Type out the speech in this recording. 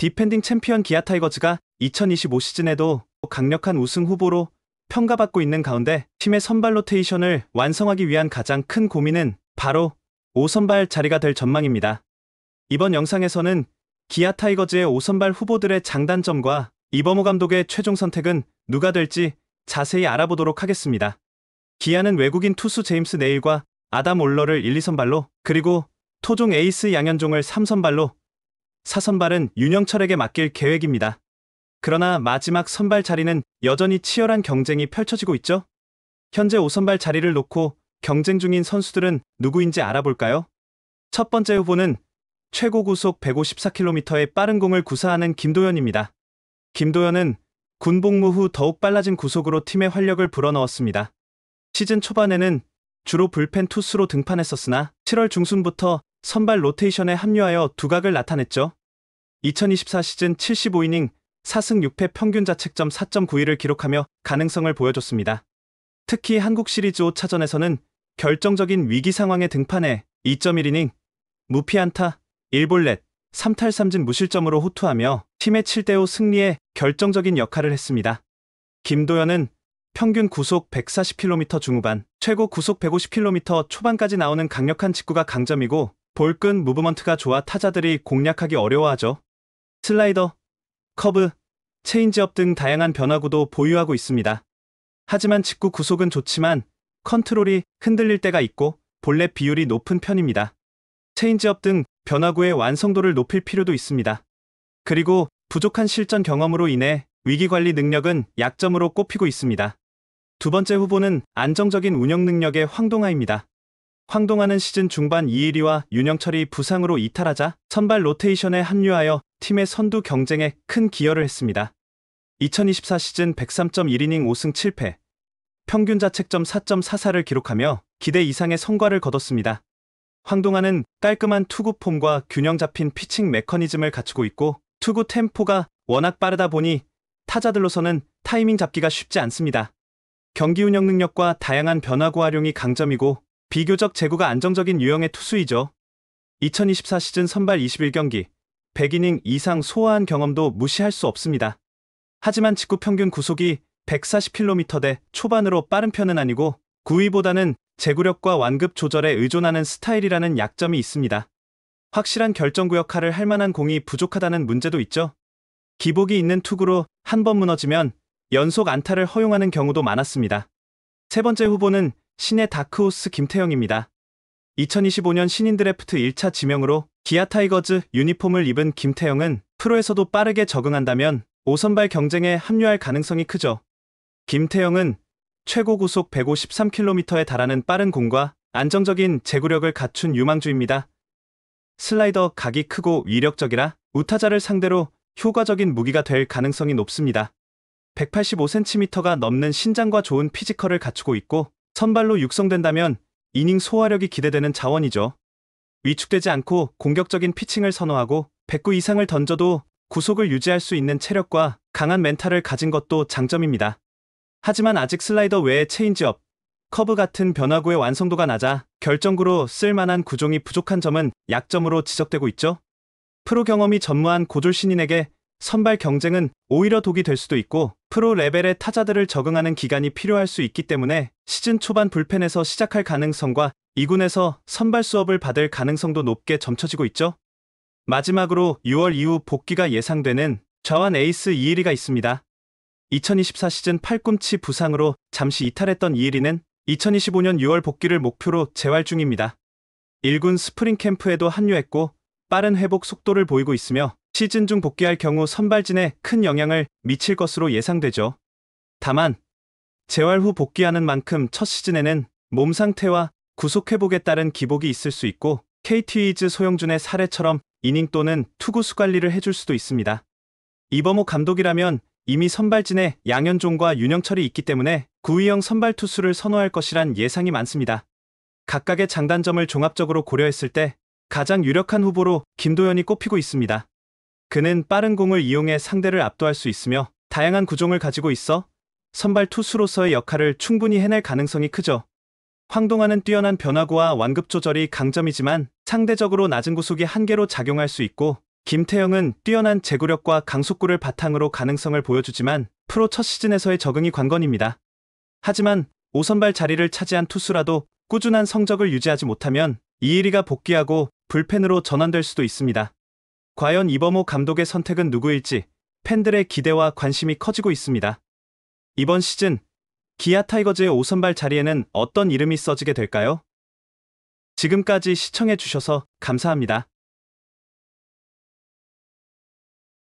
디펜딩 챔피언 기아 타이거즈가 2025 시즌에도 강력한 우승 후보로 평가받고 있는 가운데 팀의 선발 로테이션을 완성하기 위한 가장 큰 고민은 바로 5선발 자리가 될 전망입니다. 이번 영상에서는 기아 타이거즈의 5선발 후보들의 장단점과 이범호 감독의 최종 선택은 누가 될지 자세히 알아보도록 하겠습니다. 기아는 외국인 투수 제임스 네일과 아담 올러를 1, 2선발로, 그리고 토종 에이스 양현종을 3선발로, 4선발은 윤영철에게 맡길 계획입니다. 그러나 마지막 선발 자리는 여전히 치열한 경쟁이 펼쳐지고 있죠. 현재 5선발 자리를 놓고 경쟁 중인 선수들은 누구인지 알아볼까요? 첫 번째 후보는 최고 구속 154km의 빠른 공을 구사하는 김도현입니다. 김도현은 군 복무 후 더욱 빨라진 구속으로 팀의 활력을 불어넣었습니다. 시즌 초반에는 주로 불펜 투수로 등판했었으나 7월 중순부터 선발 로테이션에 합류하여 두각을 나타냈죠. 2024 시즌 75이닝 4승 6패 평균 자책점 4.91을 기록하며 가능성을 보여줬습니다. 특히 한국 시리즈 5차전에서는 결정적인 위기 상황에 등판해 2.1이닝, 무피안타, 1볼넷, 3탈3진 무실점으로 호투하며 팀의 7대5 승리에 결정적인 역할을 했습니다. 김도현은 평균 구속 140km 중후반, 최고 구속 150km 초반까지 나오는 강력한 직구가 강점이고 볼끈 무브먼트가 좋아 타자들이 공략하기 어려워하죠. 슬라이더, 커브, 체인지업 등 다양한 변화구도 보유하고 있습니다. 하지만 직구 구속은 좋지만 컨트롤이 흔들릴 때가 있고 볼넷 비율이 높은 편입니다. 체인지업 등 변화구의 완성도를 높일 필요도 있습니다. 그리고 부족한 실전 경험으로 인해 위기관리 능력은 약점으로 꼽히고 있습니다. 두 번째 후보는 안정적인 운영 능력의 황동하입니다. 황동하는 시즌 중반 이일이와 윤영철이 부상으로 이탈하자 선발 로테이션에 합류하여 팀의 선두 경쟁에 큰 기여를 했습니다. 2024 시즌 103.1이닝 5승 7패, 평균 자책점 4.44를 기록하며 기대 이상의 성과를 거뒀습니다. 황동하는 깔끔한 투구 폼과 균형 잡힌 피칭 메커니즘을 갖추고 있고 투구 템포가 워낙 빠르다 보니 타자들로서는 타이밍 잡기가 쉽지 않습니다. 경기 운영 능력과 다양한 변화구 활용이 강점이고 비교적 제구가 안정적인 유형의 투수이죠. 2024 시즌 선발 21경기, 100이닝 이상 소화한 경험도 무시할 수 없습니다. 하지만 직구 평균 구속이 140km대 초반으로 빠른 편은 아니고 구위보다는 제구력과 완급 조절에 의존하는 스타일이라는 약점이 있습니다. 확실한 결정구 역할을 할 만한 공이 부족하다는 문제도 있죠. 기복이 있는 투구로 한 번 무너지면 연속 안타를 허용하는 경우도 많았습니다. 세 번째 후보는 신의 다크호스 김태형입니다. 2025년 신인 드래프트 1차 지명으로 기아 타이거즈 유니폼을 입은 김태형은 프로에서도 빠르게 적응한다면 5선발 경쟁에 합류할 가능성이 크죠. 김태형은 최고 구속 153km에 달하는 빠른 공과 안정적인 제구력을 갖춘 유망주입니다. 슬라이더 각이 크고 위력적이라 우타자를 상대로 효과적인 무기가 될 가능성이 높습니다. 185cm가 넘는 신장과 좋은 피지컬을 갖추고 있고 선발로 육성된다면 이닝 소화력이 기대되는 자원이죠. 위축되지 않고 공격적인 피칭을 선호하고 109 이상을 던져도 구속을 유지할 수 있는 체력과 강한 멘탈을 가진 것도 장점입니다. 하지만 아직 슬라이더 외에 체인지업, 커브 같은 변화구의 완성도가 낮아 결정구로 쓸만한 구종이 부족한 점은 약점으로 지적되고 있죠. 프로 경험이 전무한 고졸 신인에게 선발 경쟁은 오히려 독이 될 수도 있고 프로 레벨의 타자들을 적응하는 기간이 필요할 수 있기 때문에 시즌 초반 불펜에서 시작할 가능성과 2군에서 선발 수업을 받을 가능성도 높게 점쳐지고 있죠. 마지막으로 6월 이후 복귀가 예상되는 좌완 에이스 이일이가 있습니다. 2024 시즌 팔꿈치 부상으로 잠시 이탈했던 이일이는 2025년 6월 복귀를 목표로 재활 중입니다. 1군 스프링 캠프에도 합류했고 빠른 회복 속도를 보이고 있으며 시즌 중 복귀할 경우 선발진에 큰 영향을 미칠 것으로 예상되죠. 다만 재활 후 복귀하는 만큼 첫 시즌에는 몸 상태와 구속 회복에 따른 기복이 있을 수 있고 KT 위즈 소영준의 사례처럼 이닝 또는 투구수 관리를 해줄 수도 있습니다. 이범호 감독이라면 이미 선발진에 양현종과 윤영철이 있기 때문에 구위형 선발 투수를 선호할 것이란 예상이 많습니다. 각각의 장단점을 종합적으로 고려했을 때 가장 유력한 후보로 김도현이 꼽히고 있습니다. 그는 빠른 공을 이용해 상대를 압도할 수 있으며 다양한 구종을 가지고 있어 선발 투수로서의 역할을 충분히 해낼 가능성이 크죠. 황동하는 뛰어난 변화구와 완급 조절이 강점이지만 상대적으로 낮은 구속이 한계로 작용할 수 있고 김태형은 뛰어난 제구력과 강속구를 바탕으로 가능성을 보여주지만 프로 첫 시즌에서의 적응이 관건입니다. 하지만 5선발 자리를 차지한 투수라도 꾸준한 성적을 유지하지 못하면 이일이가 복귀하고 불펜으로 전환될 수도 있습니다. 과연 이범호 감독의 선택은 누구일지 팬들의 기대와 관심이 커지고 있습니다. 이번 시즌 기아 타이거즈의 5선발 자리에는 어떤 이름이 써지게 될까요? 지금까지 시청해 주셔서 감사합니다.